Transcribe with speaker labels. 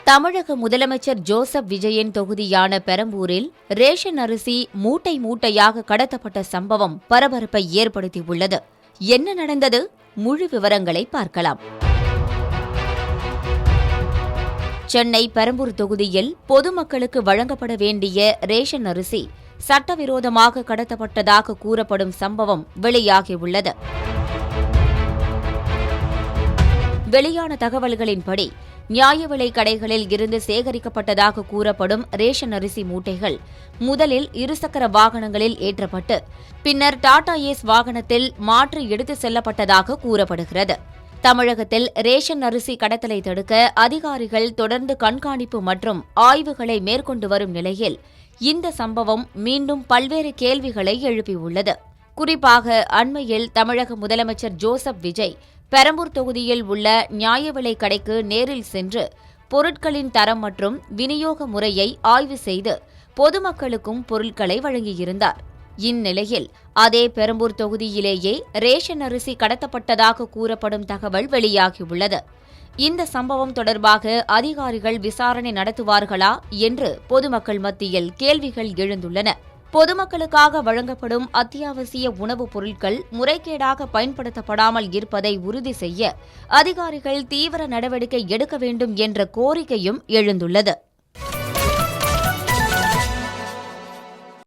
Speaker 1: தமிழக முதலமைச்சர் ஜோசப் விஜயின் தொகுதியான பெரம்பூரில் ரேஷன் அரிசி மூட்டை மூட்டையாக கடத்தப்பட்ட சம்பவம் பரபரப்பை ஏற்படுத்தியுள்ளது. என்ன நடந்தது? முழு விவரங்களை பார்க்கலாம். சென்னை பெரம்பூர் தொகுதியில் பொதுமக்களுக்கு வழங்கப்பட வேண்டிய ரேஷன் அரிசி சட்டவிரோதமாக கடத்தப்பட்டதாக கூறப்படும் சம்பவம் வெளியாகியுள்ளது. வெளியான தகவல்களின்படி நியாய விலைக் கடைகளில் இருந்து சேகரிக்கப்பட்டதாக கூறப்படும் ரேஷன் அரிசி மூட்டைகள் முதலில் இருசக்கர வாகனங்களில் ஏற்றப்பட்டு பின்னர் டாடா ஏஸ் வாகனத்தில் மாற்றி எடுத்துச் செல்லப்பட்டதாக கூறப்படுகிறது. தமிழகத்தில் ரேஷன் அரிசி கடத்தலை தடுக்க அதிகாரிகள் தொடர்ந்து கண்காணிப்பு மற்றும் ஆய்வுகளை மேற்கொண்டு வரும் நிலையில் இந்த சம்பவம் மீண்டும் பல்வேறு கேள்விகளை எழுப்பியுள்ளது. குறிப்பாக அண்மையில் தமிழக முதலமைச்சர் ஜோசப் விஜய் பெரம்பூர் தொகுதியில் உள்ள நியாய விலைக் கடைக்கு நேரில் சென்று பொருட்களின் தரம் மற்றும் விநியோக முறையை ஆய்வு செய்து பொதுமக்களுக்கும் பொருட்களை வழங்கியிருந்தார். இந்நிலையில் அதே பெரம்பூர் தொகுதியிலேயே ரேஷன் அரிசி கடத்தப்பட்டதாக கூறப்படும் தகவல் வெளியாகியுள்ளது. இந்த சம்பவம் தொடர்பாக அதிகாரிகள் விசாரணை நடத்துவார்களா என்று பொதுமக்கள் மத்தியில் கேள்விகள் எழுந்துள்ளன. பொதுமக்களுக்காக வழங்கப்படும் அத்தியாவசிய உணவுப் பொருட்கள் முறைகேடாக பயன்படுத்தப்படாமல் இருப்பதை உறுதி செய்ய அதிகாரிகள் தீவிர நடவடிக்கை எடுக்க வேண்டும் என்ற கோரிக்கையும் எழுந்துள்ளது.